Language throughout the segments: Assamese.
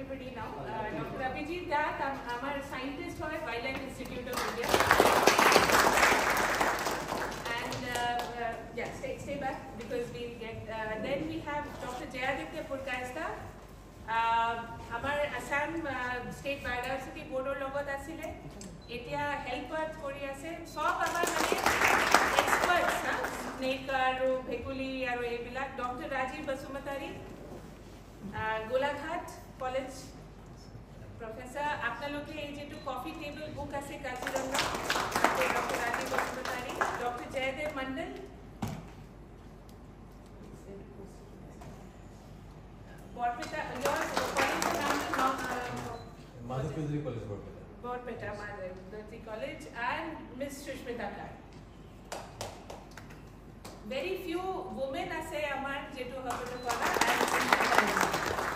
everybody now. Dr. Abhijit Das, I'm a scientist for Wildlife Institute of India. And yeah, stay back because we'll get. Then we have Dr. Jayaditya Purkaista. Our Assam State Biodiversity Board or logot asile. Etia help us kori ase. Sob amar mane experts, snake aro, bhekuli aro ebilak. Dr. Rajiv Basumatari. Golaghat College Professor, apnaloke ei jetu coffee table book ase Kaziranga, Dr. Rajiv Basumatari, Dr. Jayadev Mandal, Borpeta, your college naam Madhupedri College Borpeta Madhupedri College, and Miss Shushmita Clark. Very few women ase amar jetu hobote kola and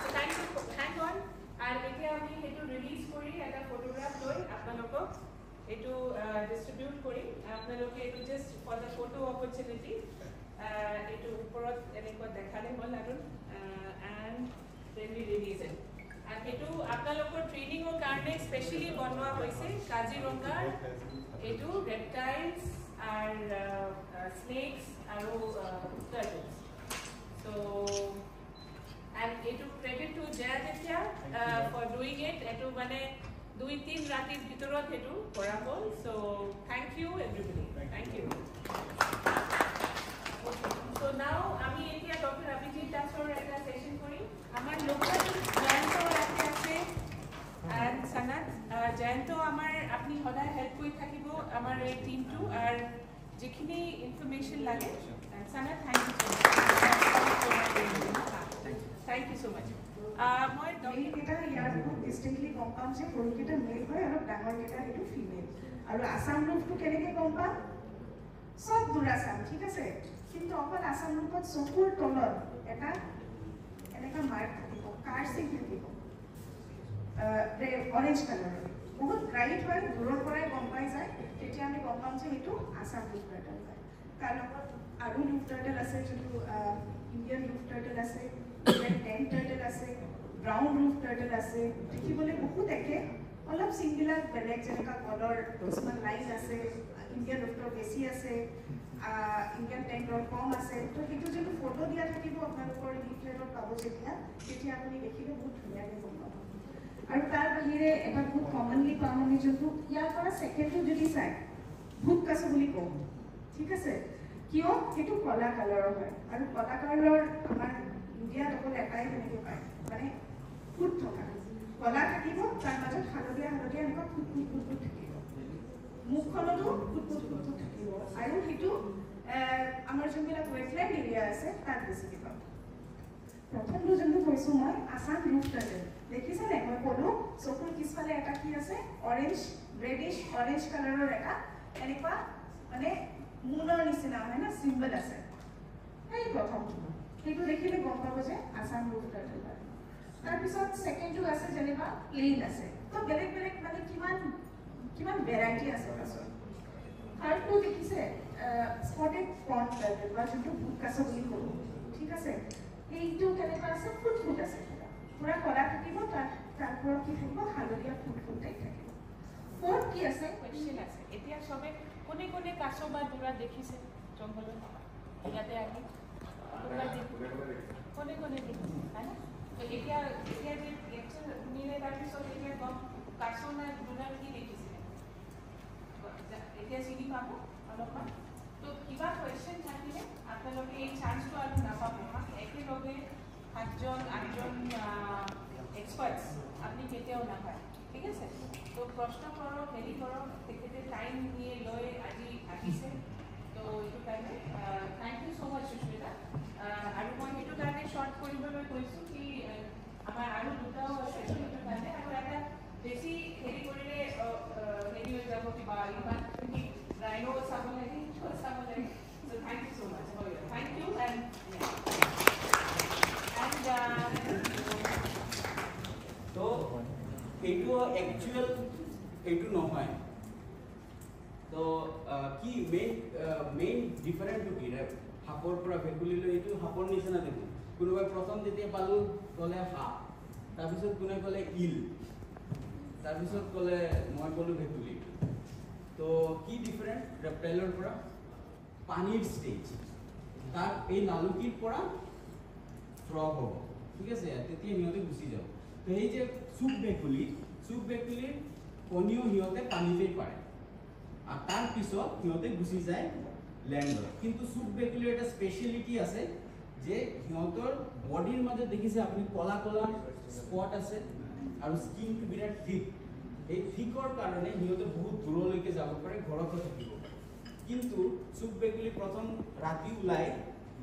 so thank you, hang on. And etia ami etu release kori eta photograph loi apnalokok etu distribute kori apnaloke etu just for the photo opportunity etu uporot eneko dekhale hol aru and then we release it. And etu apnalokor training or karone specially banwa hoise Kaziranga etu reptiles and snakes and turtles. So, and it credit to Jayaditya for doing it. Etu mane 2-3 ratir bitorot etu kora hol. So, thank you everybody. Thank you. Okay. So now ami etia Dr. Abhijit Dasor eta session kori. Amar local Jayanto ase and Sanat. Jayanto amar apni hoday help koi thakibo amar ei team to ar jikhini information lage. And Sanat, thank you so much. Thank you so much. Moi doggy kita yaar bahut distinctly compound je koi kita male hoy aru dangor kita etu female. Aru Assam roof to keneke compound? Sob durasam, thik ase. Kintu okol Assam roofot sokur tolor eta eneka mark thakibo, car sign thakibo. Orange color. বহুত ব্ৰাইট হয় দূৰৰ পৰাই গম পাই যায় তেতিয়া আমি গম পাম যে এইটো আসাম লুফ টাৰ্টল হয় তাৰ লগত আৰু লুফ টাৰ্টল আছে যোনটো ইণ্ডিয়ান লুফ টাৰ্টল আছে ইণ্ডিয়ান টেন টাৰ্টল আছে ব্ৰাউন লুফ টাৰ্টল আছে দেখিবলৈ বহুত একে অলপ সিঙ্গুলাৰ বেলেগ যেনেকা কলৰ কিছুমান লাইন আছে ইণ্ডিয়ান লুফৰ বেছি আছে ইণ্ডিয়ান টেনৰ কম আছে তো সেইটো যোনটো ফটো দিয়া থাকিব আপোনালোকৰ লিফলেটত পাব তেতিয়া আপুনি দেখিলে বহুত ধুনীয়াকৈ গম পাব আৰু তাৰ বাহিৰে এটা বহুত কমনলি পাম আমি যোনটো ইয়াৰ পৰা সেকেন্ডটো যদি চাই ভূত কাছ বুলি কওঁ ঠিক আছে কিয় সেইটো কলা কালাৰৰ হয় আৰু কলা কালাৰৰ আমাৰ ইণ্ডিয়াত অকল এটাই তেনেকৈ পায় মানে ফুট থকা কলা থাকিব তাৰ মাজত হালধীয়া হালধীয়া এনেকুৱা ফুট থাকিব মুখখনতো ফুট থাকিব আৰু সেইটো আমাৰ যোনবিলাক ৱেটলেণ্ড এৰিয়া আছে তাত বেছিকৈ পাব প্ৰথমটো যোনটো কৈছোঁ মই আসাম লুফ টাৰ্টল দেখিছে নে মই ক'লো চকুৰ পিছফালে এটা কি আছে অৰেঞ্জ ৰেডিশ অৰেঞ্জ কালাৰৰ এটা এনেকুৱা মানে মুনৰ নিচিনা হয় না চিম্বল আছে এই প্ৰথমটো সেইটো দেখিলে গম পাব যে আসাম লুফ টাৰ্টল হয় তাৰপিছত সেকেন্ডটো আছে যেনিবা প্লেইন আছে তো বেলেগ বেলেগ মানে কিমান ভেৰাইটি আছে কাছৰ থাৰ্ডটো দেখিছে স্পটেড পণ্ড টাৰ্টল বা যোনটো ভূত কাছ বুলি ক'লো ঠিক আছে এইটো কেনেকুৱা আছে ফুট আছে পুৰা কলা থাকিব তাৰপৰ কি থাকিব হালধীয়া ফুট টাইপ থাকিব ফোৰ্থ কি আছে কোৱেশ্চন আছে এতিয়া সবে কোনে কোনে কাছ বা দুৰা দেখিছে জংঘলত ইয়াতে আহি কোনে দেখিছে হয়না তো এতিয়া যে লেকচাৰ শুনিলে তাৰপিছত এতিয়া গম কাছ না দুৰা কি দেখিছে এতিয়া চিনি পাব অলপমান তো কিবা কোৱেশ্চন থাকিলে আপোনালোকে এই চান্সটো আৰু নাপাব একেলগে 7জন 8জন এক্সপাৰ্টস আপনি কেতিয়াও নাপায় ঠিক আছে তো প্ৰশ্ন কৰো হেৰি কৰো তেখেতে টাইম নিয়ে লৈ আজি আহিছে তো এইটো কাৰণে থ্যাংক ইউ সো মাচ সুস্মিতা আৰু মই এইটো কাৰণে শৰ্ট কৰিবলৈ কৈছোঁ কি আমাৰ আৰু দুটাও আছে এইটো কাৰণে আৰু এটা বেছি হেৰি কৰিলে হেৰি হৈ যাব কিবা ইমান ৰাইনো চাব লাগে so thank you so much thank you and তো এইটো একচুয়াল এইটো নহয় তো কি মেইন ডিফারেন্টটো কি সাপৰ পৰা ভেকুলিলৈ এইটো সাপৰ নিচিনা দেখো কোনোবাই প্ৰথম যেতিয়া পালো ক'লে সাপ তাৰপিছত কোনে ক'লে ইল, তাৰপিছত ক'লে মই ক'লো ভেকুলী। তো কি ডিফাৰেণ্ট ৰেপটাইলৰ পৰা? পানীৰ ষ্টেজ, তাক এই লালুকিৰ পৰা ফ্ৰগ হ'ব, ঠিক আছে, তেতিয়া সিহঁতে গুচি যাব। তো এই যে চুক ভেকুলীৰ কণীও সিহঁতে পানীতেই পাৰে, আৰু তাৰপিছত সিহঁতে গুচি যায় লেণ্ডত। কিন্তু চুক ভেকুলীৰ এটা স্পেচিয়েলিটি আছে যে সিহঁতৰ বডিৰ মাজত দেখিছে আপুনি কলা কলা স্পট আছে আৰু স্কিনটো বিৰাট থিক। এই থিকৰ কাৰণে সিহঁতে বহুত দূৰলৈকে যাব পাৰে, ঘৰতো থাকিব পাৰে। কিন্তু চুক ভেকুলী প্ৰথম ৰাতি ওলাই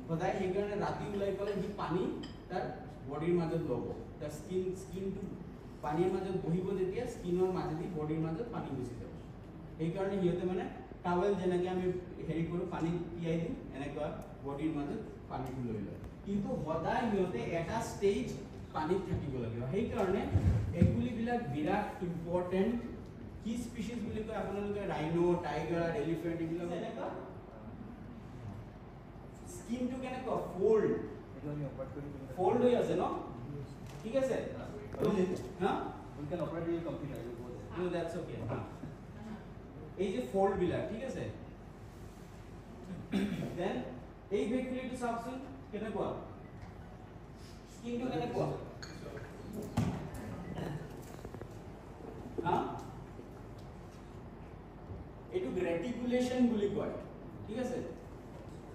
সদায়, সেইকাৰণে ৰাতি ওলাই গ'লে সি পানী তাৰ বডিৰ মাজত ল'ব, তাৰ স্কিনটো পানীৰ মাজত বহিব, যেতিয়া স্কিনৰ মাজেদি বডিৰ মাজত পানী গুচি যাব। সেইকাৰণে সিহঁতে মানে টাৱেল যেনেকৈ আমি হেৰি কৰোঁ পানীত তিয়াই দিওঁ, এনেকুৱা বডিৰ মাজত পানীটো লৈ লয়। কিন্তু সদায় সিহঁতে এটা ষ্টেজ পানীত থাকিব লাগিব। সেইকাৰণে ভেকুলীবিলাক বিৰাট ইম্পৰ্টেণ্ট। কি স্পিচিছ বুলি কয় আপোনালোকে? ৰাইনো, টাইগাৰ, এলিফেণ্ট, এইবিলাক এনেকুৱা স্কিনটো কেনেকুৱা ফোল্ড হৈ আছে ন, ঠিক আছে? হা? No, that's okay. এই যে ফোল্ড বিলাক, ঠিক আছে? দেন এই ভেকুলীটো চাওকচোন কেনেকুৱা, স্কিনটো কেনেকুৱা? হা? এইটো ৰেটিকুলেশ্যন বুলি কয়, ঠিক আছে?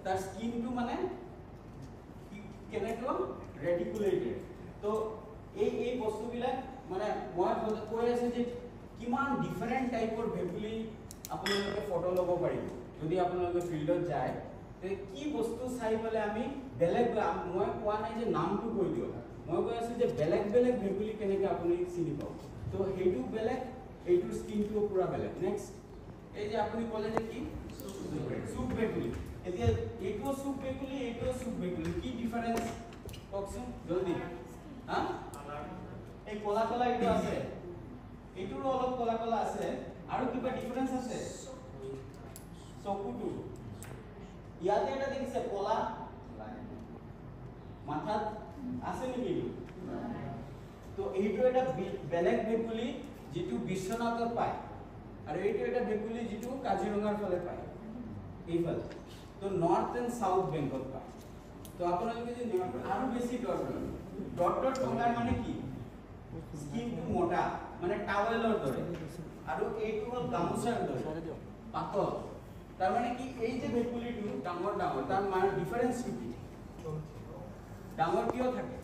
তাৰ স্কিনটো মানে কেনেকুৱা? ৰেটিকুলেটেড। তো এই বস্তুবিলাক মানে মই কৈ আছোঁ যে কিমান ডিফাৰেণ্ট টাইপৰ ভেকুলী আপোনালোকে ফটো ল'ব পাৰিব যদি আপোনালোকে ফিল্ডত যায়। কি বস্তু চাই পেলাই আমি বেলেগ, মই কোৱা নাই যে নামটো কৈ দিয়ক, মই কৈ আছোঁ যে বেলেগ বেলেগ ভেকুলী কেনেকৈ আপুনি চিনি পাব। তো সেইটো বেলেগ, এইটোৰ স্কিনটোও পূৰা বেলেগ। নেক্সট, এই যে আপুনি ক'লে যে কি চুক ভেকুলী, এতিয়া এইটোও চুক ভেকুলী, এইটোও চুক ভেকুলী, কি ডিফাৰেঞ্চ কওকচোন জলদি। হা? এই কলা কলা এইটো আছে, এইটোৰো অলপ কলা কলা আছে, আৰু কিবা ডিফাৰেঞ্চ আছে? চকুটো ইয়াতে এটা দেখিছে কলা মাথাত আছে নেকি? তো এইটো এটা বেলেগ ভেকুলী যিটো বিশ্বনাথত পায়, আৰু এইটো এটা ভেকুলী যিটো কাজিৰঙাৰ ফালে পায়, এইফালে। তো নৰ্থ এণ্ড সাউথ বেংকত পায়। তো আপোনালোকে যে আৰু বেছি ডট থকাৰ মানে কি? স্কিনটো মোটা, মানে টাৱেলৰ দৰে, আৰু এইটো হ'ল গামোচাৰ দৰে পাতল। তাৰমানে কি এই যে ভেকুলীটো ডাঙৰ ডাঙৰ, তাৰ মানে ডিফাৰেঞ্চটো কি? ডাঙৰ কিয় থাকে?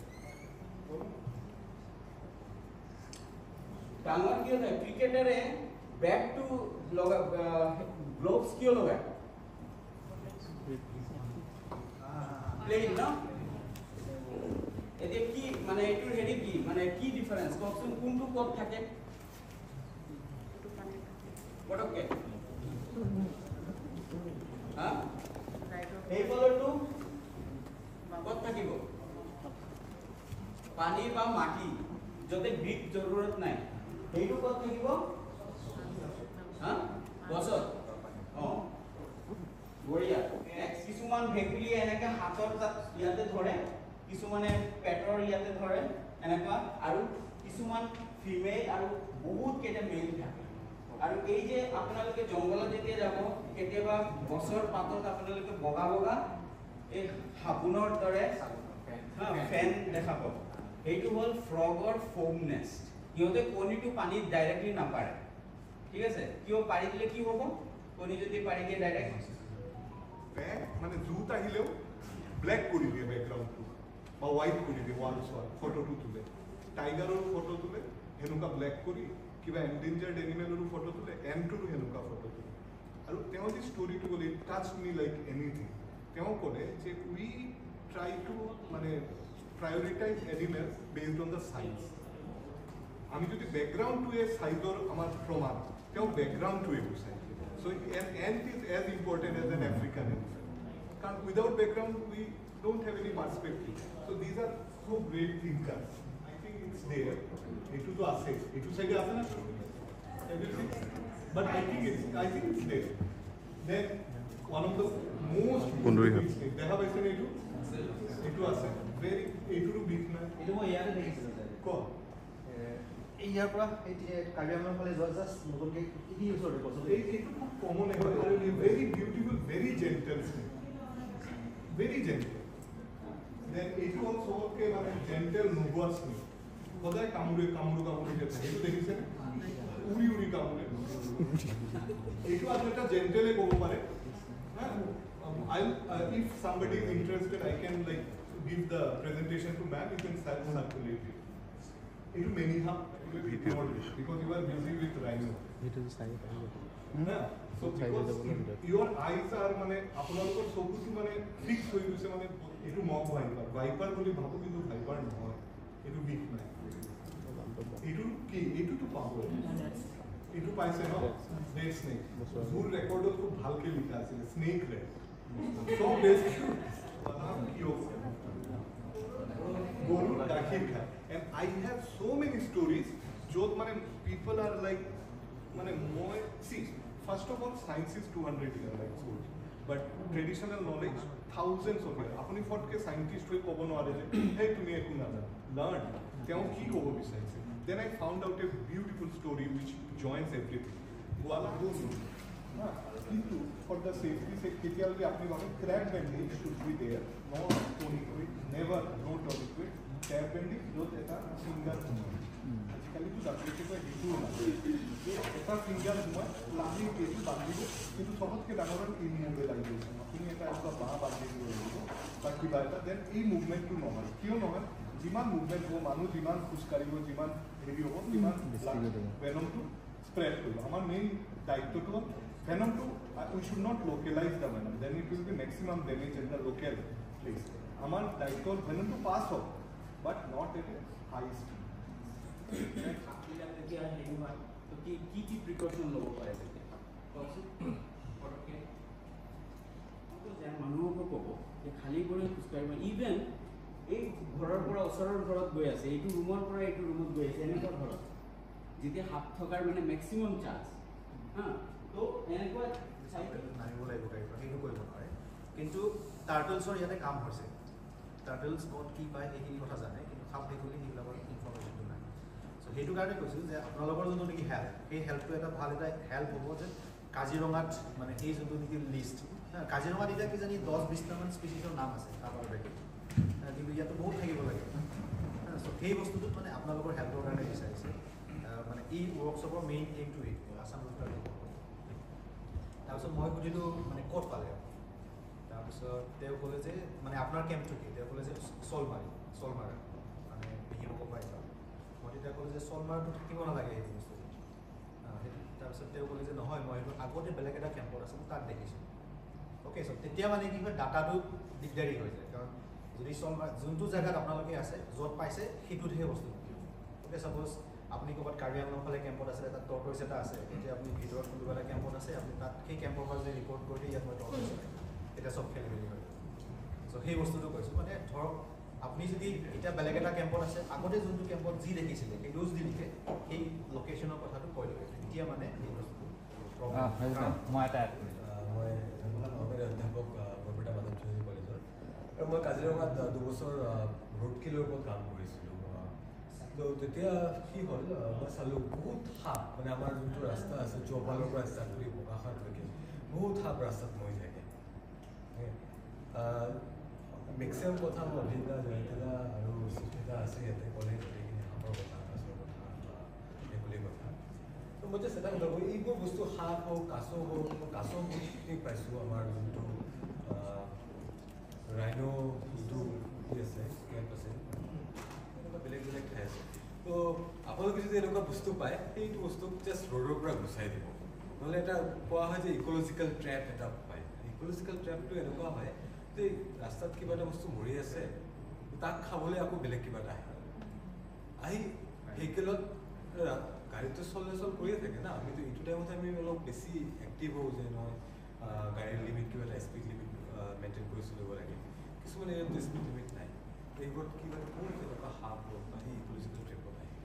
ডাঙৰ কিয় থাকে? ক্ৰিকেটাৰে বেটটো লগা গ্লোভছ কিয় লগায়? প্লেন ন? এতিয়া কি মানে এইটোৰ হেৰি কি মানে কি ডিফাৰেঞ্চ কওকচোন, কোনটো ক'ত থাকে পটককে? হা? এই কলৰটো ক'ত থাকিব? পানী বা মাটি, য'তে গ্ৰীপ জৰুৰত নাই। সেইটো ক'ত থাকিব? হা? গছত। অঁ বঢ়িয়া। কিছুমান ভেকুলী এনেকে হাতৰ তাত ইয়াতে ধৰে, কিছুমানে পেটৰ ইয়াতে ধৰে এনেকুৱা, আৰু কিছুমান ফিমেল আৰু বহুত কেইটা মেল থাকে। আৰু এই যে আপোনালোকে জংঘলত যেতিয়া যাব, কেতিয়াবা গছৰ পাতত আপোনালোকে বগা বগা এই সাপোনৰ দৰে ফেন দেখা পাব। সেইটো হ'ল ফ্ৰগৰ ফোম নেষ্ট। সিহঁতে কণীটো পানীত ডাইৰেক্টলি নাপাৰে, ঠিক আছে? কিয়? পাৰি দিলে কি হ'ব? কণী যদি পাৰি দিয়ে ডাইৰেক্ট মানে জুত আহিলেও ব্লেক কৰি দিয়ে বেকগ্ৰাউণ্ডটো, বা হোৱাইট কৰি দিয়ে ৱালছৰ ফটোটো তোলে। টাইগাৰৰ ফটো তোলে সেনেকুৱা ব্লেক কৰি, কিবা এনডেঞ্জাৰ্ড এনিমেলৰো ফটো তোলে, এণ্টৰো সেনেকুৱা ফটো তোলে। আৰু তেওঁ যে ষ্টৰিটো ক'লে, it touch me like anything. তেওঁ ক'লে যে উই ট্ৰাই টু মানে prioritize animals based on the size. আমি যদি বেকগ্ৰাউণ্ডটোৱে চাইজৰ আমাৰ প্ৰমাণ, তেওঁ বেকগ্ৰাউণ্ডটোৱে বিচাৰে। So an ant is as important as an African elephant. Because without background, we don't have any perspective. So these are so great thinkers. I think it's there. Etu to ase. Etu side ase na everything. But I think it's there. Then one of the most beautiful snake. Dekha paise na etu? Etu ase. Very etu to big na. Etu mo yare dekhisu. Ko. ইয়াৰ পৰা কাৰ্বি আংলঙৰ ফালে যোৱা জাষ্ট নতুনকৈ কি ওচৰতে কৈছোঁ এইটো খুব common very beautiful very gentle very gentle then এইটো হ'ল চবতকৈ মানে জেণ্টেল নোহোৱা স্নেক সদায় কামুৰি থাকে এইটো দেখিছে উৰি কামুৰে এইটো আৰু এটা জেণ্টেলে ক'ব পাৰে if somebody is interested I can like give the presentation to ma'am you can circulate it into many hub because you are busy with rhino so because your eyes are মানে আপোনালোকৰ চকুটো মানে ফিক্স হৈ গৈছে মানে এইটো মক ভাইপাৰ বুলি ভাবো কিন্তু ভাইপাৰ নহয় এইটো বিগ নাই এইটো কি এইটোতো পাব এইটো পাইছে ন ৰেড স্নেক জুৰ ৰেকৰ্ডত খুব ভালকে লিখা আছিল স্নেক ৰেড so best গৰু গাখীৰ খায় and I have so many stories য'ত মানে people are like মানে মই see first of all science is 200 years like old but traditional knowledge thousands of years আপুনি ফটকে সাইন্টিস্ট হৈ ক'ব নোৱাৰে যে হে তুমি একো নাজানা learn তেওঁ কি ক'ব বিচাৰিছে then I found out a beautiful story which joins everything Gowala কিন্তু for the safety sake কেতিয়ালৈকে আপুনি ভাবে crack bandage should be there no tourniquet never no tourniquet crack bandage য'ত এটা ফিংগাৰ সোমায় আজিকালিতো ডাক্তৰে কয় সেইটো এটা ফিংগাৰ সোমায় লাহি এইটো বান্ধিব কিন্তু চবতকৈ ডাঙৰ ইমোবিলাইজেশ্যন আপুনি এটা বাঁহ বান্ধি দিব লাগিব বা কিবা এটা দেন এই মুভমেণ্টটো নহয় কিয় নহয় যিমান মুভমেণ্ট হ'ব মানুহ যিমান খোজকাঢ়িব যিমান হেৰি হ'ব সিমান ভেনমটো স্প্ৰেড কৰিব আমাৰ মেইন দায়িত্বটো হ'ল venom we should not localize the venom then it will be maximum damage in the local place amar daito venom to pass out but not at a high speed kia hedu hoy to ki precaution lobo pare kosu okay to jan manu ko kobo je khali bore kuskariba even ei ghorar pora osaror ghorat goi ase eitu roomor pora eitu roomot goi ase enika ghorat jete hap thokar mane maximum chance ha তো এনেকুৱা সাইকেল নামিব লাগিব গাড়ীৰ পৰা সেইটো কৰিব নোৱাৰে কিন্তু টাৰ্টলছৰ ইয়াতে কাম হৈছে টাৰ্টলছ ক'ত কি পায় সেইখিনি কথা জানে কিন্তু সাপ ভেকুলী সেইবিলাকৰ ইনফৰ্মেশ্যনটো নাই চ' সেইটো কাৰণে কৈছোঁ যে আপোনালোকৰ যোনটো নেকি হেল্প সেই হেল্পটো এটা ভাল এটা হেল্প হ'ব যে কাজিৰঙাত মানে সেই যোনটো নেকি লিষ্ট কাজিৰঙাত এতিয়া কিজানি 10-20টামান স্পেচিছৰ নাম আছে সাপৰ ভেকুলী কিন্তু ইয়াতো বহুত থাকিব লাগে চ' সেই বস্তুটোত মানে আপোনালোকৰ হেল্পৰ কাৰণে বিচাৰিছে মানে এই ৱৰ্কশ্বপৰ মেইন এইমটো এইটো আছাম ৰোডৰ তাৰপিছত মই সুধিলোঁ মানে ক'ত পালে তাৰপিছত তেওঁ ক'লে যে মানে আপোনাৰ কেম্পটো কি তেওঁ ক'লে যে চলমাৰা মানে বিহিব পাই মই তেতিয়া ক'লোঁ যে চলমাৰাটো থাকিব নালাগে সেইটো বস্তু সেইটো তাৰপিছত তেওঁ ক'লে যে নহয় মই সেইটো আগতে বেলেগ এটা কেম্পত আছিলোঁ তাত দেখিছোঁ অ'কে চ' তেতিয়া মানে কি হয় ডাটাটো দিগদাৰী হৈ যায় কাৰণ যদি চলমাৰা যোনটো জেগাত আপোনালোকে আছে য'ত পাইছে সেইটোতহে বস্তু অ'কে ছাপ'জ আপুনি ক'ৰবাত কাৰ্বি আংলং ফালে কেম্পত আছে তাত টৰ্টইছ এটা আছে এতিয়া আপুনি ভিতৰত কোনোবা এটা কেম্পত আছে আপুনি তাত সেই কেম্পৰ পৰা যদি ৰিপৰ্ট কৰি দিয়ে ইয়াত মই টৰ্টইছ আছে তেতিয়া চব খেলি মেলি হয় চ' সেই বস্তুটো কৈছোঁ মানে ধৰক আপুনি যদি এতিয়া বেলেগ এটা কেম্পত আছে আগতে যোনটো কেম্পত যি দেখিছিলে সেই ড'জ দি লিখে সেই লোকেশ্যনৰ কথাটো কৈ লয় তেতিয়া মানে সেই বস্তুটো মই অধ্যাপক বৰপেটা মাধৱ চৌধুৰী কলেজৰ আৰু মই কাজিৰঙাত 2 বছৰ ৰোড কিলৰ ওপৰত কাম কৰিছিলোঁ তো তেতিয়া কি হ'ল মই চালোঁ বহুত সাপ মানে আমাৰ যোনটো ৰাস্তা আছে চৌপালৰ পৰা ষ্টাৰ্ট কৰি বোকাখাটলৈকে বহুত সাপ ৰাস্তাত মৰি থাকে মেক্সিমাম কথা অভিজ্ঞতা জয়ন্তদা আৰু সুস্মিতা আছে ইয়াতে ক'লে গোটেইখিনি সাপৰ কথা কাছৰ কথা বা ভেকুলীৰ কথা তো মই যে চেষ্টা কৰোঁ এইবোৰ বস্তু সাপ হওক কাছ বহুতখিনি পাইছোঁ আমাৰ যোনটো ৰাইনো যোনটো কি আছে কেম্প আছে বেলেগ বেলেগ ঠাই আছে তো আপোনালোকে যদি এনেকুৱা বস্তু পায় সেইটো বস্তুক জাষ্ট ৰোডৰ পৰা গুচাই দিব নহ'লে এটা কোৱা হয় যে ইক'লজিকেল ট্ৰেপ এটা পায় ইক'লজিকেল ট্ৰেপটো এনেকুৱা হয় যে ৰাস্তাত কিবা এটা বস্তু মৰি আছে তাক খাবলৈ আকৌ বেলেগ কিবা এটা আহি ভেহিকেলত গাড়ীটো চলাচল কৰিয়ে থাকে না আমিতো এইটো টাইমতে আমি অলপ বেছি এক্টিভ হওঁ যে নহয় গাড়ীৰ লিমিট কিবা এটা স্পীড লিমিট মেইনটেইন কৰি চলিব লাগে কিছুমান এৰিয়াত স্পীড লিমিট নাই এইবোৰত কিবা এটা বহুত তেনেকুৱা সাপ হওক বা সেই ইক'লজিকেল ট্ৰেপত আহে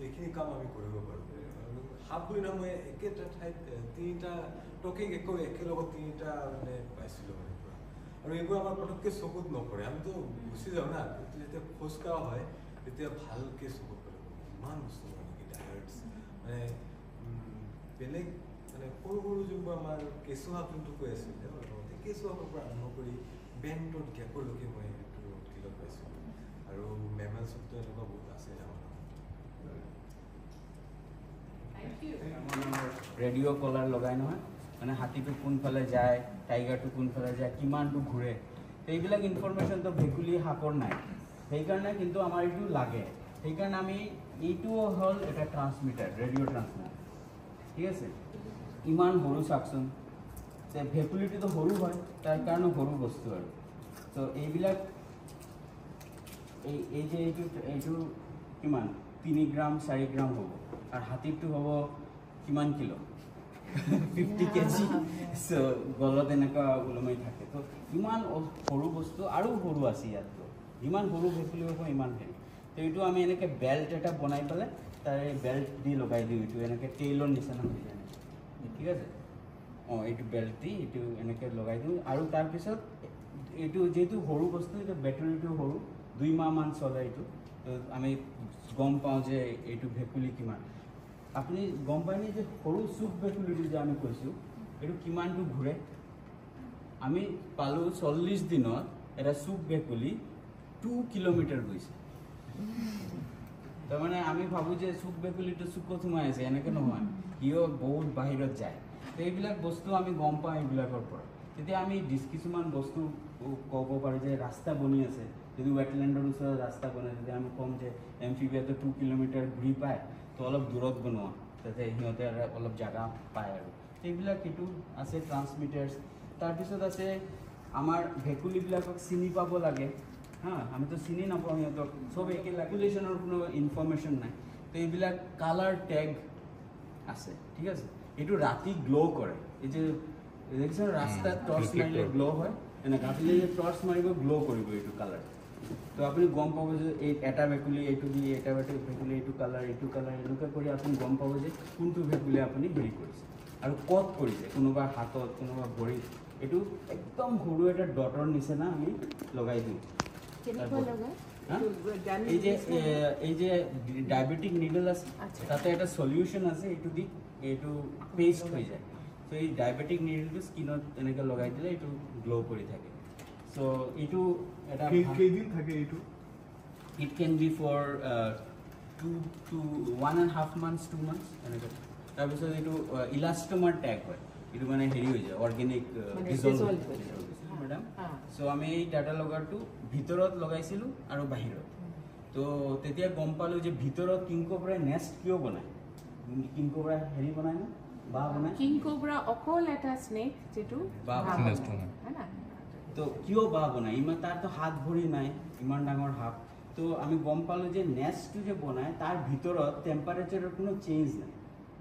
এইখিনি কাম আমি কৰিব পাৰোঁ আৰু সাপ বুলি নহয় মই একেটা ঠাইত 3টা টকেই একেলগত 3টা মানে পাইছিলোঁ মানে পৰা আৰু এইবোৰ আমাৰ পটককৈ চকুত নপৰে আমিতো গুচি যাওঁ না কিন্তু যেতিয়া খোজকঢ়া হয় তেতিয়া ভালকৈ চকুত পৰে কিমান বস্তু নেকি ডায়াৰ্টছ মানে বেলেগ মানে সৰু সৰু যোনবোৰ আমাৰ কেঁচুসাপ যোনটো কৈ আছিলোঁ সেই কেঁচুসাপৰ পৰা আৰম্ভ কৰি বেণ্টত গেপলৈকে মই সেইটো ফিলত পাইছোঁ আৰু মেমেলছতো এনেকুৱা বহুত আছে ডাঙৰ ৰেডিঅ' কলাৰ লগাই নহয় মানে হাতীটো কোনফালে যায় টাইগাৰটো কোনফালে যায় কিমানটো ঘূৰে এইবিলাক ইনফৰমেশ্যনটো ভেকুলী সাপৰ নাই সেইকাৰণে কিন্তু আমাৰ এইটো লাগে সেইকাৰণে আমি এইটোও হ'ল এটা ট্ৰান্সমিটাৰ ৰেডিঅ' ট্ৰান্সমিটাৰ ঠিক আছে ইমান সৰু চাওকচোন যে ভেকুলীটোতো সৰু হয় তাৰ কাৰণে সৰু বস্তু আৰু তো এইবিলাক এই যে এইটো কিমান 3 গ্ৰাম 4 গ্ৰাম হ'ব আৰু হাতীৰটো হ'ব কিমান কিলো 50 কেজি চ' গলত এনেকুৱা ওলমাই থাকে তো ইমান সৰু বস্তু আৰু সৰু আছে ইয়াততো যিমান সৰু ভেকুলী হ'ব ইমান হেৰি তো এইটো আমি এনেকৈ বেল্ট এটা বনাই পেলাই তাৰে বেল্ট দি লগাই দিওঁ এইটো এনেকৈ টেইলৰ নিচিনা হৈ যায় ঠিক আছে অঁ এইটো বেল্ট দি এইটো এনেকৈ লগাই দিওঁ আৰু তাৰপিছত এইটো যিহেতু সৰু বস্তু এইটো বেটাৰীটো সৰু 2 মাহমান চলে এইটো তো আমি গম পাওঁ যে এইটো ভেকুলী কিমান আপুনি গম পায়নে যে সৰু চুক ভেকুলীটো যে আমি কৈছোঁ এইটো কিমানটো ঘূৰে আমি পালোঁ 40 দিনত এটা চুক ভেকুলী 2 কিলোমিটাৰ গৈছে তাৰমানে আমি ভাবোঁ যে চুক ভেকুলীটো চুকত সোমাই আছে এনেকৈ নহয় সিও বহুত বাহিৰত যায় তো এইবিলাক বস্তু আমি গম পাওঁ এইবিলাকৰ পৰা তেতিয়া আমি কিছুমান বস্তু ক'ব পাৰোঁ যে ৰাস্তা বনি আছে যদি ৱেটলেণ্ডৰ ওচৰত ৰাস্তা বনাই তেতিয়া আমি ক'ম যে এমফিবিয়াটো 2 কিলোমিটাৰ ঘূৰি পায় তো অলপ দূৰত বনোৱা যাতে সিহঁতে অলপ জেগা পায় আৰু এইবিলাক এইটো আছে ট্ৰান্সমিটাৰ্ছ তাৰপিছত আছে আমাৰ ভেকুলীবিলাকক চিনি পাব লাগে হা আমিতো চিনি নাপাওঁ সিহঁতক চব একে ৰেগুলেশ্যনৰ কোনো ইনফৰ্মেশ্যন নাই তো এইবিলাক কালাৰ টেগ আছে ঠিক আছে এইটো ৰাতি গ্ল' কৰে এই যে দেখিছে ৰাস্তাত টৰ্চ মাৰিলে গ্ল' হয় এনেকৈ আপুনি টৰ্চ মাৰিব গ্ল' কৰিব এইটো কালাৰ তো আপুনি গম পাব যে এই এটা ভেকুলী এইটো দি এটা ভেকুলী এইটো কালাৰ এনেকুৱা কৰি আপুনি গম পাব যে কোনটো ভেকুলী আপুনি হেৰি কৰিছে আৰু ক'ত কৰিছে কোনোবা হাতত কোনোবা ভৰিত এইটো একদম সৰু এটা ডটৰ নিচিনা আমি লগাই দিওঁ এই যে ডায়েবেটিক নিডল আছে তাতে এটা সলিউশ্যন আছে এইটো দি এইটো পেষ্ট হৈ যায় তো এই ডায়েবেটিক নিডলটো স্কিনত এনেকৈ লগাই দিলে এইটো গ্ল' কৰি থাকে চ' এইটো এটা কেইদিন থাকে এইটো it can be for 2 to 1.5 months 2 months এনেকৈ তাৰপিছত এইটো ইলাষ্টমাৰ টেগ হয় এইটো মানে হেৰি হৈ যায় অৰ্গেনিক ডিজলভ মেডাম চ' আমি এই ডাটা লগাৰটো ভিতৰত লগাইছিলোঁ আৰু বাহিৰত তো তেতিয়া গম পালোঁ যে ভিতৰত কিং কোব্ৰাই নেষ্ট কিয় বনায় কিং কোব্ৰাই হেৰি বনায় ন বাঁহ বনায় কিং কোব্ৰা অকল এটা স্নেক যেটো তো কিয় বাঁহ বনায় ইমান তাৰতো হাত ভৰি নাই ইমান ডাঙৰ সাপ তো আমি গম পালোঁ যে নেষ্টটো যে বনায় তাৰ ভিতৰত টেম্পাৰেচাৰৰ কোনো চেঞ্জ নাই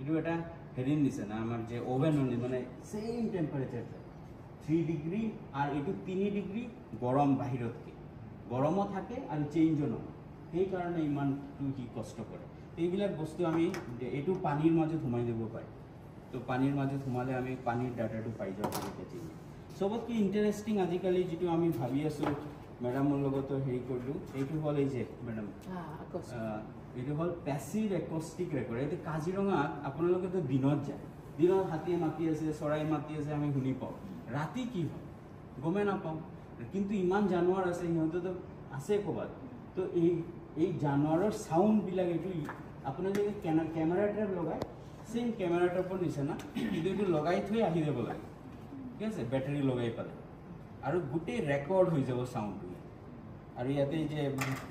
এইটো এটা হেৰিৰ নিচিনা আমাৰ যে অভেনৰ মানে ছেইম টেম্পাৰেচাৰ 3 ডিগ্ৰী আৰু এইটো 3 ডিগ্ৰী গৰম বাহিৰতকৈ গৰমো থাকে আৰু চেঞ্জো নহয় সেইকাৰণে ইমানটো সি কষ্ট কৰে এইবিলাক বস্তু আমি এইটো পানীৰ মাজত সোমাই দিব পাৰি তো পানীৰ মাজত সোমালে আমি পানীৰ ডাটাটো পাই যাব পাৰোঁ তেতিয়া চবতকৈ ইণ্টাৰেষ্টিং আজিকালি যিটো আমি ভাবি আছোঁ মেডামৰ লগতো হেৰি কৰিলোঁ এইটো হ'ল এই যে মেডাম এইটো হ'ল পেচিভ একষ্টিক ৰেকৰ্ড এইটো কাজিৰঙাত আপোনালোকেতো দিনত যায় দিনত হাতীয়ে মাতি আছে চৰাই মাতি আছে আমি শুনি পাওঁ ৰাতি কি হয় গমেই নাপাওঁ কিন্তু ইমান জানুৱাৰ আছে সিহঁতেতো আছে ক'ৰবাত তো এই জানুৱাৰৰ চাউণ্ডবিলাক এইটো আপোনালোকে কেমেৰা ট্ৰেপ লগাই ছেইম কেমেৰা ট্ৰেপৰ নিচিনা কিন্তু এইটো লগাই থৈ আহি যাব লাগে ঠিক আছে বেটাৰী লগাই পেলাই আৰু গোটেই ৰেকৰ্ড হৈ যাব চাউণ্ডটো আৰু ইয়াতে যে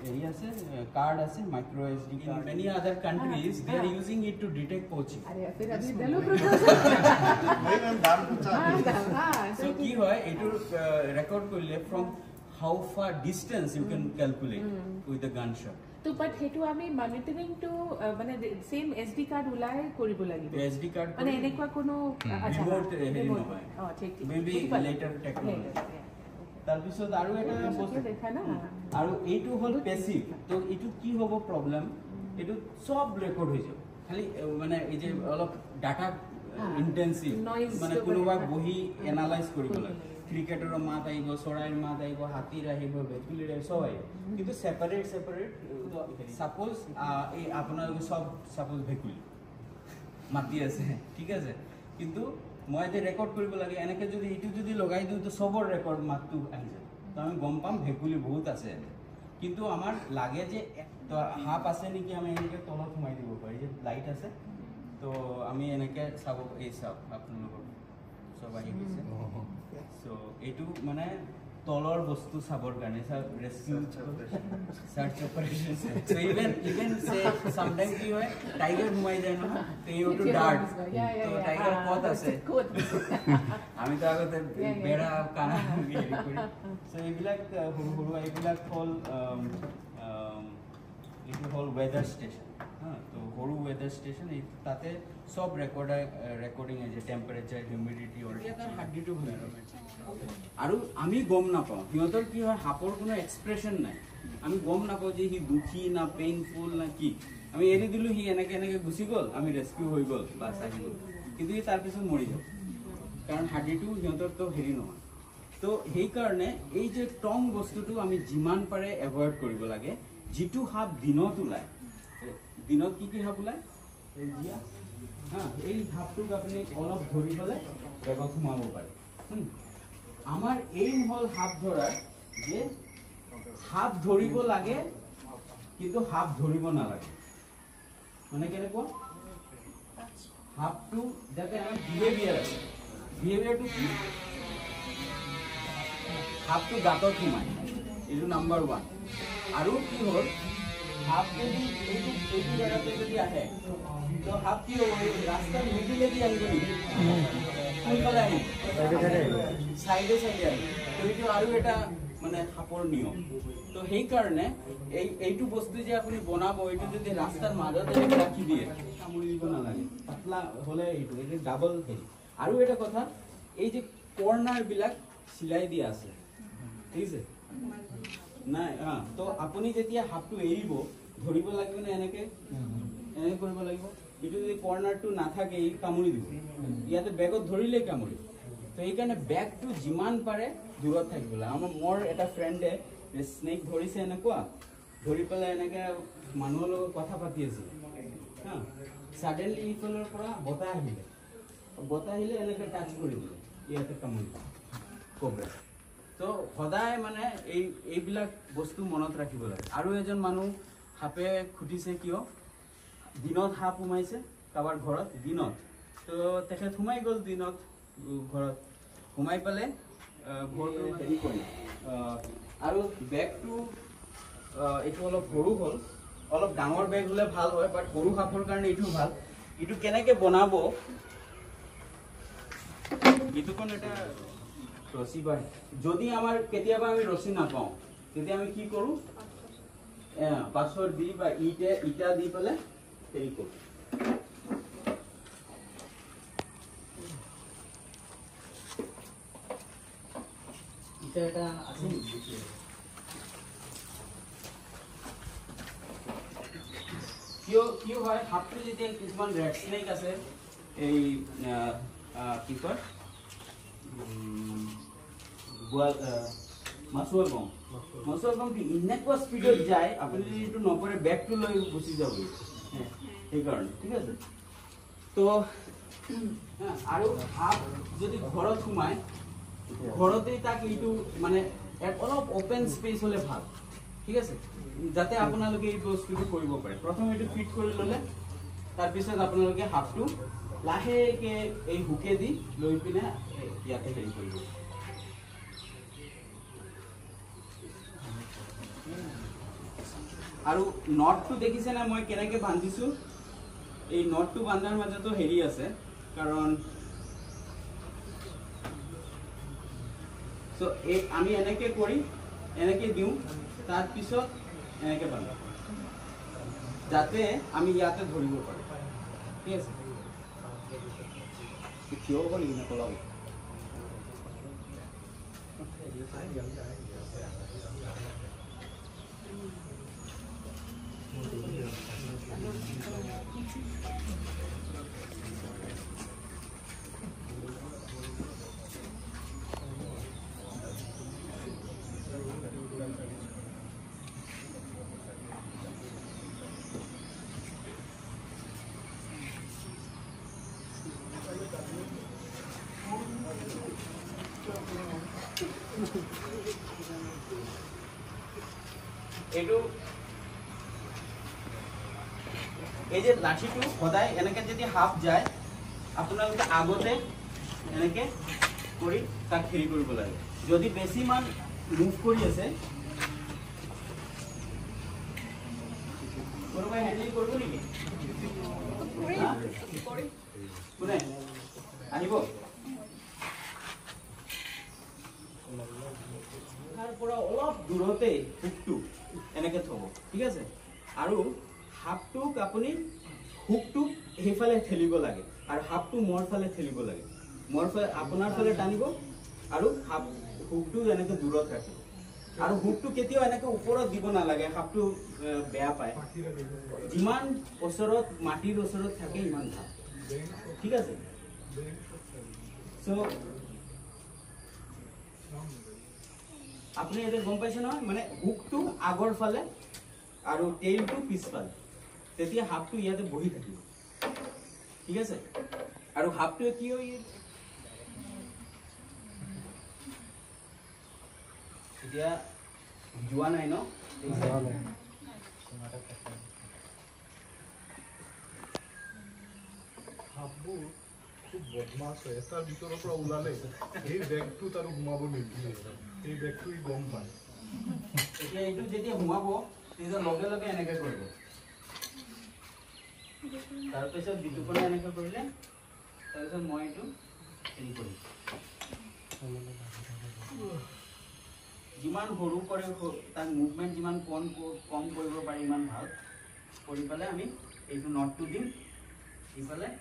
হেৰি আছে কাৰ্ড আছে micro SD card many other countries they are using it to detect poaching so কি হয় এইটো ৰেকৰ্ড কৰিলে from how far distance you can calculate with the gun shot তো বাট হেতু আমি মনিটৰিংটো মানে সেম SD কাৰ্ড উলাই কৰিব লাগিব SD কাৰ্ড মানে এনেকুৱা কোনো ৰিমোট হেৰি নহয় ঠিক মেবি লেটাৰ টেকনলজি তাৰপিছত আৰু এটা বস্তু দেখা না আৰু এইটো হ'ল পেচিভ তো এইটো কি হ'ব প্ৰব্লেম এইটো সব ৰেকৰ্ড হৈ যাব খালি মানে এই যে অলপ ডাটা ইন্টেনসিভ মানে কোনোবা বহি এনালাইজ কৰিব লাগে ক্ৰিকেটৰ মাত আহিব, চৰাইৰ মাত আহিব, হাতীৰ আহিব, ভেকুলীৰ আহিব, চব আহিব। কিন্তু ছেপাৰেট ছাপ'জ এই আপোনালোকে চব ছাপ'জ ভেকুলী মাতি আছে, ঠিক আছে, কিন্তু মই এতিয়া ৰেকৰ্ড কৰিব লাগে, এনেকৈ যদি এইটো যদি লগাই দিওঁ তো চবৰ ৰেকৰ্ড মাতটো আহি যায়, তো আমি গম পাম ভেকুলী বহুত আছে। কিন্তু আমাৰ লাগে যে তো সাপ আছে নেকি, আমি এনেকৈ তলত সোমাই দিব পাৰি, যে লাইট আছে, তো আমি এনেকৈ চাব, এই চাওক আপোনালোকৰ চব আহি গৈছে। চ' এইটো মানে তলৰ বস্তু চাবৰ কাৰণে rescue search operation. So even সে সামটাইম কি হয় টাইগার ঘুমাই যায় না, তো ইউ টু ডার্ট, তো টাইগার কত আছে আমি তো আগতে বেড়া কানা হেৰি কৰি। সো এইবিলাক সৰু সৰু এইবিলাক হ'ল এইটো হ'ল ৱেডাৰ ষ্টেচন। তো সৰু ৱেডাৰ ষ্টেচন, এই তাতে সব ৰেকৰ্ডিং আছে, টেম্পাৰেচাৰ, হিউমিডিটি, হাৰ্টবিটো হয়। আৰু আমি গম নাপাওঁ সিহঁতৰ কি হয়, সাপৰ কোনো এক্সপ্ৰেশ্যন নাই, আমি গম নাপাওঁ যে সি দুখী না পেইনফুল না কি। আমি এৰি দিলোঁ, সি এনেকৈ এনেকৈ গুচি গ'ল, আমি ৰেস্কিউ হৈ গ'ল, বাছ আহি গ'ল, কিন্তু সি তাৰপিছত মৰি যাব, কাৰণ হাৰ্ডিটো সিহঁতৰতো হেৰি নহয়। তো সেইকাৰণে এই যে টং বস্তুটো আমি যিমান পাৰে এভইড কৰিব লাগে। যিটো সাপ দিনত ওলায়, দিনত কি কি সাপ ওলায়, এই সাপটোক আপুনি অলপ ধৰি পেলাই বেগত সোমাব পাৰে। আমাৰ এইম হ'ল সাপ ধৰাৰ, যে সাপ ধৰিব লাগে কিন্তু সাপ ধৰিব নালাগে। মানে কেনেকুৱা, সাপটো যাতে আমাৰ বিহেভিয়াৰ আছে, বিহেভিয়াৰটো কি, সাপটো গাঁতত সোমায়, এইটো নাম্বাৰ 1। আৰু কি হ'ল, সাপ যদি এইটো জেগাতে যদি আহে, তো সাপ কি হ'ব, ৰাস্তাৰ মিডিলেদি আহিব নেকি, কোনফালে আহিব, চাইডে চাইডে আহিব। তো এইটো আৰু এটা মানে সাপৰ নিয়ম। তো সেইকাৰণে এইটো বস্তু যে আপুনি বনাব, এইটো যদি ৰাস্তাৰ মাজতে ৰাখি দিয়ে, কামুৰি দিব নালাগে, পাতলা হ'লে এইটো ডাবল হেৰি। আৰু এটা কথা, এই যে কৰ্ণাৰবিলাক চিলাই দিয়া আছে, ঠিক আছে নাই, তো আপুনি যেতিয়া সাপটো এৰিব, ধৰিব লাগিব নে এনেকৈ কৰিব লাগিব। এইটো যদি কৰ্ণাৰটো নাথাকে, ই কামুৰি দিব, ইয়াতে বেগত ধৰিলেই কামুৰি। তো সেইকাৰণে বেগটো যিমান পাৰে দূৰত থাকিব লাগে। মোৰ এটা ফ্ৰেণ্ডে স্নেক ধৰিছে, এনেকুৱা ধৰি পেলাই এনেকৈ মানুহৰ লগত কথা পাতি আছিল, ছাডেনলি ইফালৰ পৰা বতাহ আহিলে এনেকৈ টাচ কৰি দিলে, ইয়াতে কামুৰি কবৰা। তো সদায় মানে এইবিলাক বস্তু মনত ৰাখিব লাগে। আৰু এজন মানুহ সাপে খুটিছে, কিয়, দিনত সাপ সোমাইছে কাৰোবাৰ ঘৰত, দিনত, তো তেখেত সোমাই গ'ল দিনত ঘৰত, সোমাই পেলাই ঘৰটো হেৰি কৰি, আৰু বেগটো এইটো অলপ সৰু হ'ল, অলপ ডাঙৰ বেগ হ'লে ভাল হয়, বাট সৰু সাপৰ কাৰণে এইটো ভাল। এইটো কেনেকৈ বনাব, এইটোখন এটা ৰছী পায়, যদি আমাৰ কেতিয়াবা আমি ৰছী নাপাওঁ, তেতিয়া আমি কি কৰোঁ, পাছৰ দি বা ইটা দি পেলাই হেৰি কৰোঁ। ইটা এটা আছে নেকি, কিয় হয়, সাপটো যেতিয়া কিছুমান ৰেড স্নেক আছে, এই কি কয় মাছুৱাৰ বংটো এনেকুৱা স্পীডত যায়, আপুনি যদি এইটো নকৰে বেগটো লৈ গুচি যাব, সেইকাৰণে, ঠিক আছে। তো আৰু সাপ যদি ঘৰত সোমায়, ঘৰতেই তাক এইটো মানে অলপ অপেন স্পেচ হ'লে ভাল, ঠিক আছে, যাতে আপোনালোকে এই বস্তুটো কৰিব পাৰে। প্ৰথমে এইটো ফিট কৰি ল'লে, তাৰপিছত আপোনালোকে সাপটো লাহেকৈ এই হুকে দি লৈ পিনে ইয়াতে হেৰি কৰিব। আৰু নটটো দেখিছেনে মই কেনেকৈ বান্ধিছোঁ, এই নটটো বান্ধাৰ মাজতো হেৰি আছে, কাৰণ চ' আমি এনেকৈ কৰি এনেকৈ দিওঁ, তাৰপিছত এনেকৈ বান্ধো, যাতে আমি ইয়াতে ধৰিব পাৰোঁ, ঠিক আছে। থিয় হ'ব নেকি নে পলাব, এইটো এই যে লাঠিটো সদায় এনেকে যদি হাফ যায় আপোনালোকে আগতে এনেকে কৰি তাক খেৰি কৰিব লাগে যদি বেছি মান মুভ কৰি আছে কোনোবাই হেন্ডেল কৰিব নেকি কোনে আহিব তাৰ পৰা অলপ দূৰতে হুকটো এনেকে থব ঠিক আছে আৰু হাফটোক আপুনি হুকটোক সেইফালে ঠেলিব লাগে আৰু হাফটো মোৰ ফালে ঠেলিব লাগে মোৰ ফালে আপোনাৰ ফালে টানিব আৰু হাফ হুকটো এনেকে দূৰত ৰাখিব আৰু হুকটো কেতিয়াও এনেকে ওপৰত দিব নালাগে হাফটো বেয়া পায় যিমান ওচৰত মাটিৰ ওচৰত থাকে ইমান ভাল ঠিক আছে সো আপুনি এটা গম পাইছে নহয় মানে হুকটো আগৰ ফালে আৰু টেইলটো পিছফালে তেতিয়া হাফটো ইয়াতে বহি থাকিব ঠিক আছে আৰু হাফটো কি হয় এতিয়া যোৱা নাই ন হাববোৰ খুব বদমাছ হয় এটাৰ ভিতৰৰ পৰা ওলালে এই বেগটোত আৰু সোমাব নিদিয়ে এই বেগটো ই গম পায় এতিয়া এইটো যেতিয়া সোমাব তেতিয়া লগে লগে এনেকে কৰিব তাৰপিছত বিটুপনা এনেকে কৰিলে তাৰপিছত মই এইটো হেৰি কৰিম যিমান সৰু কৰে তাৰ মুভমেণ্ট যিমান কম কৰিব পাৰি ইমান ভাল কৰি পেলাই আমি এইটো নটটো দিম ইফালে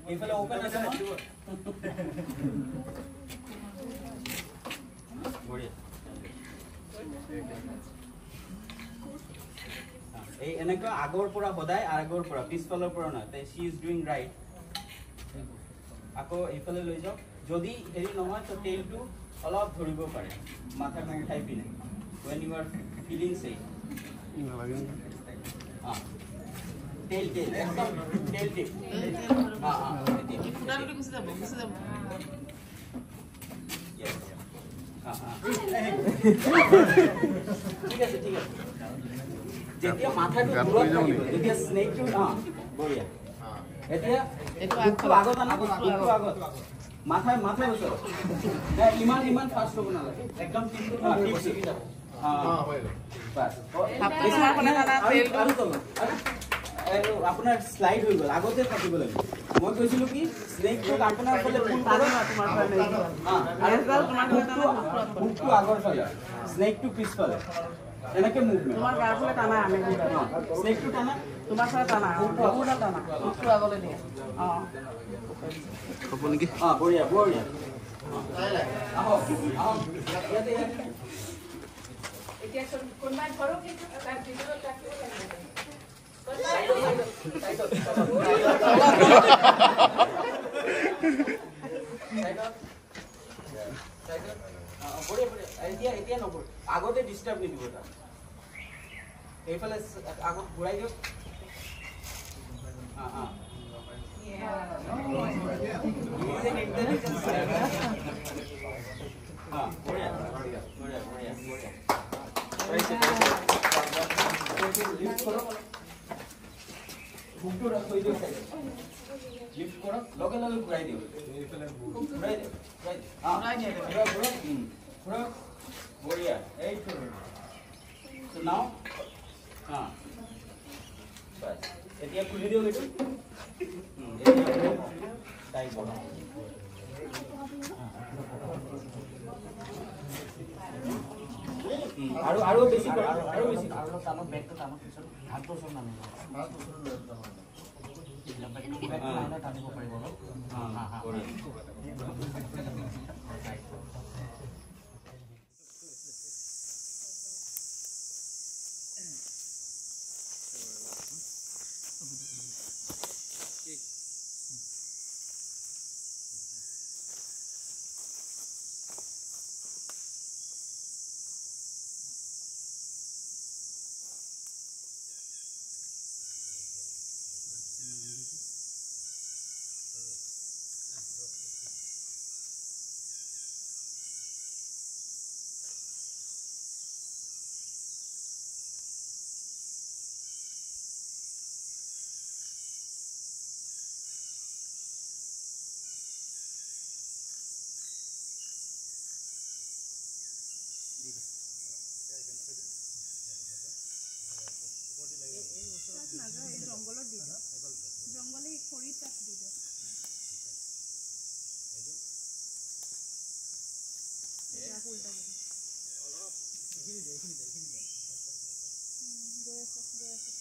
এইফালে ওপেন আছে এই এনেকুৱা আগৰ পৰা সদায় আগৰ পৰা পিছফালৰ পৰা নহয় শি ইজ ডুইং ৰাইট আকৌ এইফালে লৈ যাওক যদি হেৰি নহয় তো টেইলটো অলপ ধৰিব পাৰে মাথাটো উঠাই পিনে when you are feeling safe tail tail একদম টেইল টিপ ফুটাটো গুছি যাব ঠিক আছে ঠিক আছে যেতিয়া মাথাটো দূৰত থাকিব যেতিয়া স্নেকটো বঢ়িয়া এতিয়া একটু আগত আনা একটু আগত মাথায় ওচৰত ইমান ফাষ্ট হ'ব নালাগে একদম টিপছ যাব বাস আপোনাৰ স্লাইড হৈ গ'ল আগতে থাকিব লাগিব মই কৈছিলো কি স্নেকটো আপোনাৰ ফালে পুল কৰক তোমাৰ ফালে হুকটো আগৰ ফালে স্নেকটো পিছফালে এনেকে মুভমেণ্ট তোমাৰ গাৰ ফালে টানা আমি স্নেকটো টানা তোমাৰ ফালে টানা হুকটো টানা হুকটো আগলে দিয়া হ'ব নেকি বঢ়িয়া বঢ়িয়া আহক ইয়াতে এতিয়া কোনবাই ঘৰক কিন্তু তাৰ ভিতৰত ৰাখিব লাগিব এতিয়া নকৰো আগতে ডিষ্টাৰ্ব নিদিব তাক এইফালে আগত ঘূৰাই দিয়ক লিফ্ট কৰক লগে লগে ঘূৰাই দিয়ক ঘূৰাই দিয়ক বঢ়িয়া এইটো নাও বাস এতিয়া খুলি দিয়ক এইটো টাইট বনাও আৰু বেছি কৰক আৰু বেছি টানো বেগটো টানো পিছত হাতটো ওচৰত নামিব টানিব পাৰিব তাত নাযায় এই জংঘলত দি দিয়ক জংঘলে খৰিত তাত দি দিয়ক উল্টা কৰি গৈ আছে